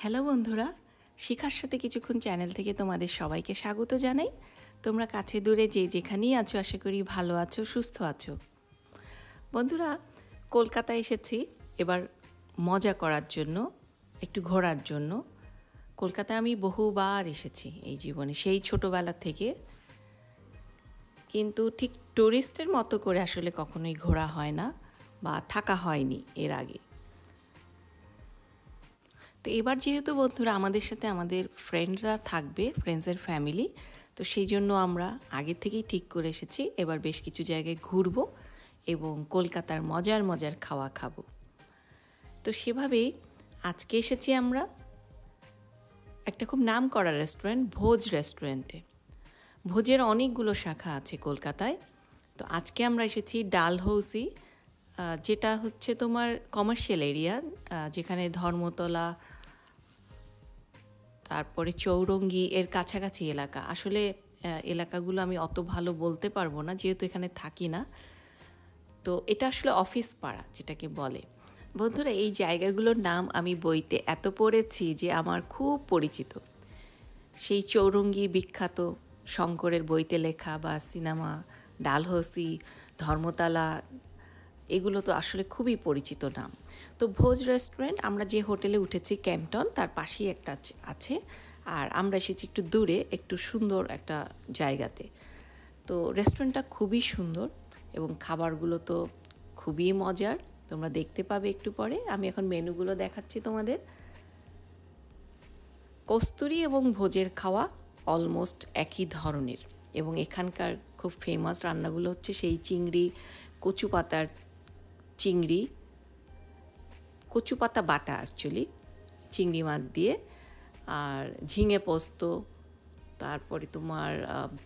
Hello বন্ধুরা, শিখার সাথে কিছুক্ষণ চ্যানেল থেকে তোমাদের সবাইকে স্বাগত জানাই। তোমরা কাছে দূরে যে যেখানেই আছো আশা করি ভালো আছো, সুস্থ আছো। বন্ধুরা, কলকাতায় এসেছি এবার মজা করার জন্য, একটু ঘোরার জন্য। কলকাতায় আমি বহুবার এসেছি এই জীবনে, সেই ছোটোবেলা থেকে, কিন্তু ঠিক টুরিস্টের মতো করে আসলে কখনোই ঘোরা হয় না বা থাকা হয়নি এর আগে। তো এবার যেহেতু বন্ধুরা আমাদের সাথে আমাদের ফ্রেন্ডরা থাকবে, ফ্রেন্ডসের ফ্যামিলি, তো সেই জন্য আমরা আগে থেকেই ঠিক করে এসেছি এবার বেশ কিছু জায়গায় ঘুরবো এবং কলকাতার মজার মজার খাওয়া খাবো। তো সেভাবেই আজকে এসেছি আমরা একটা খুব নাম করা রেস্টুরেন্ট, ভোজ রেস্টুরেন্টে। ভোজের অনেকগুলো শাখা আছে কলকাতায়। তো আজকে আমরা এসেছি ডালহৌসি, যেটা হচ্ছে তোমার কমার্শিয়াল এরিয়া, যেখানে ধর্মতলা, তারপরে চৌরঙ্গি এর কাছাকাছি এলাকা। আসলে এলাকাগুলো আমি অত ভালো বলতে পারবো না যেহেতু এখানে থাকি না। তো এটা আসলে অফিস পাড়া যেটাকে বলে। বন্ধুরা, এই জায়গাগুলোর নাম আমি বইতে এত পড়েছি যে আমার খুব পরিচিত। সেই চৌরঙ্গি বিখ্যাত শঙ্করের বইতে লেখা বা সিনেমা, ডালহৌসি, ধর্মতলা, এগুলো তো আসলে খুবই পরিচিত নাম। তো ভোজ রেস্টুরেন্ট, আমরা যে হোটেলে উঠেছি ক্যাম্পটন, তার পাশেই একটা আছে। আর আমরা এসেছি একটু দূরে, একটু সুন্দর একটা জায়গাতে। তো রেস্টুরেন্টটা খুবই সুন্দর এবং খাবারগুলো তো খুবই মজার, তোমরা দেখতে পাবে একটু পরে। আমি এখন মেনুগুলো দেখাচ্ছি তোমাদের। কস্তুরি এবং ভোজের খাওয়া অলমোস্ট একই ধরনের, এবং এখানকার খুব ফেমাস রান্নাগুলো হচ্ছে সেই চিংড়ি, কচু পাতার চিংড়ি, কচু পাতা বাটা অ্যাকচুয়ালি চিংড়ি মাছ দিয়ে, আর ঝিঙে পোস্ত, তারপরে তোমার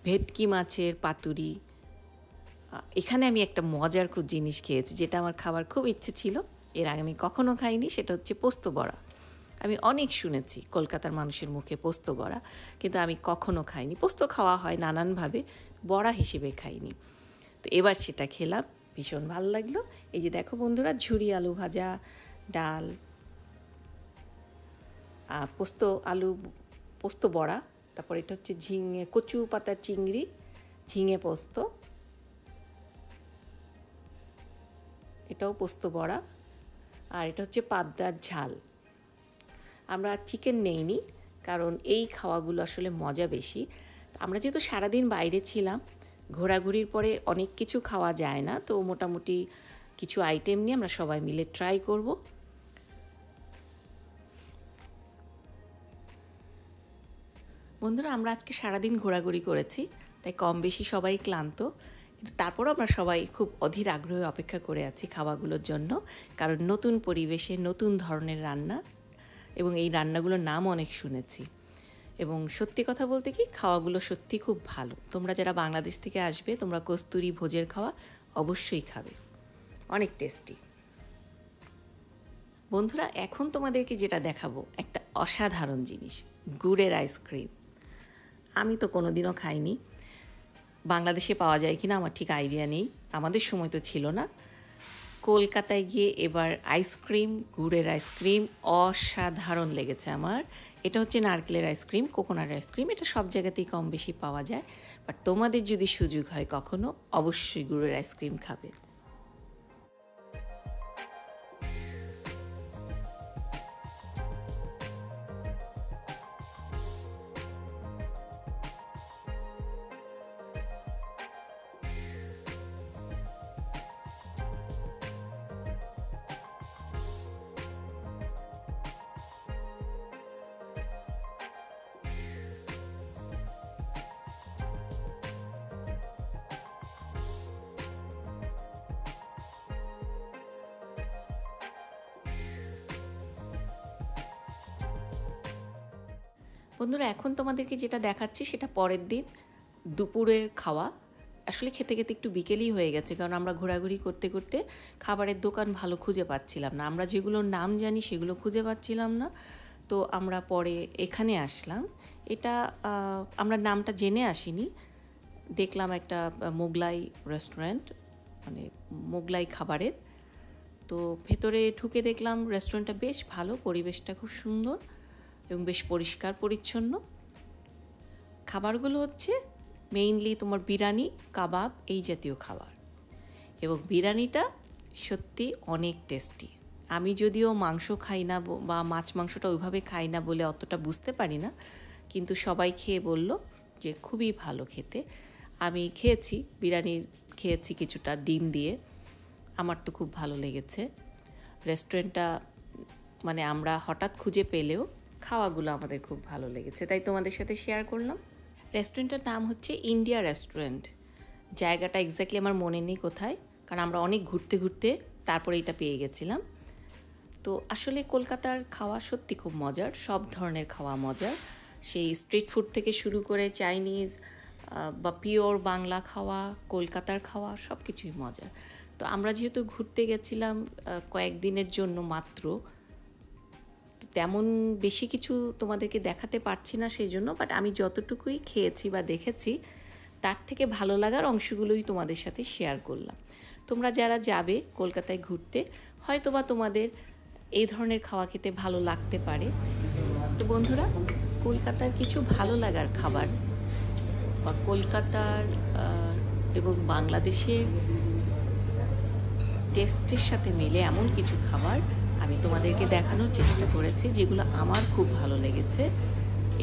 ভেটকি মাছের পাতুরি। এখানে আমি একটা মজার খুব জিনিস খেয়েছি যেটা আমার খাবার খুব ইচ্ছে ছিল, এর আগে আমি কখনো খাইনি। সেটা হচ্ছে পোস্ত বড়া। আমি অনেক শুনেছি কলকাতার মানুষের মুখে পোস্ত বড়া, কিন্তু আমি কখনো খাইনি। পোস্ত খাওয়া হয় নানানভাবে, বড়া হিসেবে খাইনি। তো এবার সেটা খেলাম, ভীষণ ভালো লাগলো। এই যে দেখো বন্ধুরা, ঝুরি আলু ভাজা, ডাল, পোস্ত বড়া, তারপর এটা হচ্ছে ঝিঙে, কচু পাতার চিংড়ি, ঝিঙে পোস্ত, এটাও পোস্ত বড়া, আর এটা হচ্ছে পাবদার ঝাল। আমরা চিকেন নেইনি, কারণ এই খাওয়াগুলো আসলে মজা বেশি। আমরা যেহেতু সারাদিন বাইরে ছিলাম, ঘোরাঘুরির পরে অনেক কিছু খাওয়া যায় না, তো মোটামুটি কিছু আইটেম নিয়ে আমরা সবাই মিলে ট্রাই করব। বন্ধুরা, আমরা আজকে সারাদিন ঘোরাঘুরি করেছি, তাই কম বেশি সবাই ক্লান্ত, কিন্তু তারপরও আমরা সবাই খুব অধীর আগ্রহে অপেক্ষা করে আছি খাওয়াগুলোর জন্য, কারণ নতুন পরিবেশে নতুন ধরনের রান্না, এবং এই রান্নাগুলোর নাম অনেক শুনেছি। এবং সত্যি কথা বলতে কি, খাওয়াগুলো সত্যি খুব ভালো। তোমরা যারা বাংলাদেশ থেকে আসবে, তোমরা কস্তুরি ভোজের খাওয়া অবশ্যই খাবে, অনেক টেস্টি। বন্ধুরা, এখন তোমাদেরকে যেটা দেখাবো একটা অসাধারণ জিনিস, গুড়ের আইসক্রিম। আমি তো কোনোদিনও খাইনি, বাংলাদেশে পাওয়া যায় কিনা আমার ঠিক আইডিয়া নেই, আমাদের সময় তো ছিল না। কলকাতায় গিয়ে এবার আইসক্রিম, গুড়ের আইসক্রিম অসাধারণ লেগেছে আমার। এটা হচ্ছে নারকেলের আইসক্রিম, কোকোনাট আইসক্রিম, এটা সব জায়গাতেই কম বেশি পাওয়া যায়। বাট তোমাদের যদি সুযোগ হয় কখনো, অবশ্যই গুড়ের আইসক্রিম খাবে। বন্ধুরা, এখন তোমাদেরকে যেটা দেখাচ্ছি সেটা পরের দিন দুপুরের খাওয়া। আসলে খেতে খেতে একটু বিকেলই হয়ে গেছে, কারণ আমরা ঘোরাঘুরি করতে করতে খাবারের দোকান ভালো খুঁজে পাচ্ছিলাম না। আমরা যেগুলোর নাম জানি সেগুলো খুঁজে পাচ্ছিলাম না, তো আমরা পরে এখানে আসলাম। এটা আমরা নামটা জেনে আসিনি, দেখলাম একটা মোগলাই রেস্টুরেন্ট, মানে মোগলাই খাবারের। তো ভেতরে ঢুকে দেখলাম রেস্টুরেন্টটা বেশ ভালো, পরিবেশটা খুব সুন্দর। এবং বেশ পরিষ্কার পরিচ্ছন্ন। খাবারগুলো হচ্ছে মেইনলি তোমার বিরিয়ানি, কাবাব এই জাতীয় খাবার, এবং বিরিয়ানিটা সত্যি অনেক টেস্টি। আমি যদিও মাংস খাই না বা মাছ মাংসটা ওইভাবে খাই না বলে অতটা বুঝতে পারি না, কিন্তু সবাই খেয়ে বলল যে খুবই ভালো খেতে। আমি খেয়েছি, বিরিয়ানি খেয়েছি কিছুটা ডিম দিয়ে, আমার তো খুব ভালো লেগেছে। রেস্টুরেন্টটা মানে আমরা হঠাৎ খুঁজে পেলেও খাওয়াগুলো আমাদের খুব ভালো লেগেছে, তাই তোমাদের সাথে শেয়ার করলাম। রেস্টুরেন্টের নাম হচ্ছে ইন্ডিয়া রেস্টুরেন্ট। জায়গাটা এক্স্যাক্টলি আমার মনে নেই কোথায়, কারণ আমরা অনেক ঘুরতে ঘুরতে তারপরে এটা পেয়ে গেছিলাম। তো আসলে কলকাতার খাওয়া সত্যি খুব মজার, সব ধরনের খাওয়া মজার, সেই স্ট্রিট ফুড থেকে শুরু করে চাইনিজ বা পিওর বাংলা খাওয়া, কলকাতার খাওয়া সব কিছুই মজার। তো আমরা যেহেতু ঘুরতে গেছিলাম কয়েকদিনের জন্য মাত্র, তেমন বেশি কিছু তোমাদেরকে দেখাতে পারছি না সেই জন্য, বাট আমি যতটুকুই খেয়েছি বা দেখেছি তার থেকে ভালো লাগার অংশগুলোই তোমাদের সাথে শেয়ার করলাম। তোমরা যারা যাবে কলকাতায় ঘুরতে, হয়তো বা তোমাদের এই ধরনের খাওয়া খেতে ভালো লাগতে পারে। তো বন্ধুরা, কলকাতার কিছু ভালো লাগার খাবার বা কলকাতার এবং বাংলাদেশের টেস্টের সাথে মেলে এমন কিছু খাবার আমি তোমাদেরকে দেখানোর চেষ্টা করেছি, যেগুলো আমার খুব ভালো লেগেছে।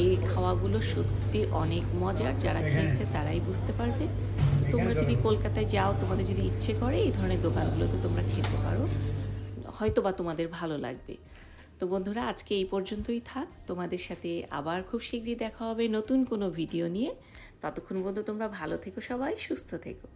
এই খাওয়াগুলো সত্যি অনেক মজার, যারা খেয়েছে তারাই বুঝতে পারবে। তোমরা যদি কলকাতায় যাও, তোমাদের যদি ইচ্ছে করে এই ধরনের দোকানগুলোতে তোমরা খেতে পারো, হয়তো বা তোমাদের ভালো লাগবে। তো বন্ধুরা, আজকে এই পর্যন্তই থাক। তোমাদের সাথে আবার খুব শীঘ্রই দেখা হবে নতুন কোনো ভিডিও নিয়ে। ততক্ষণ পর্যন্ত তোমরা ভালো থেকো, সবাই সুস্থ থেকো।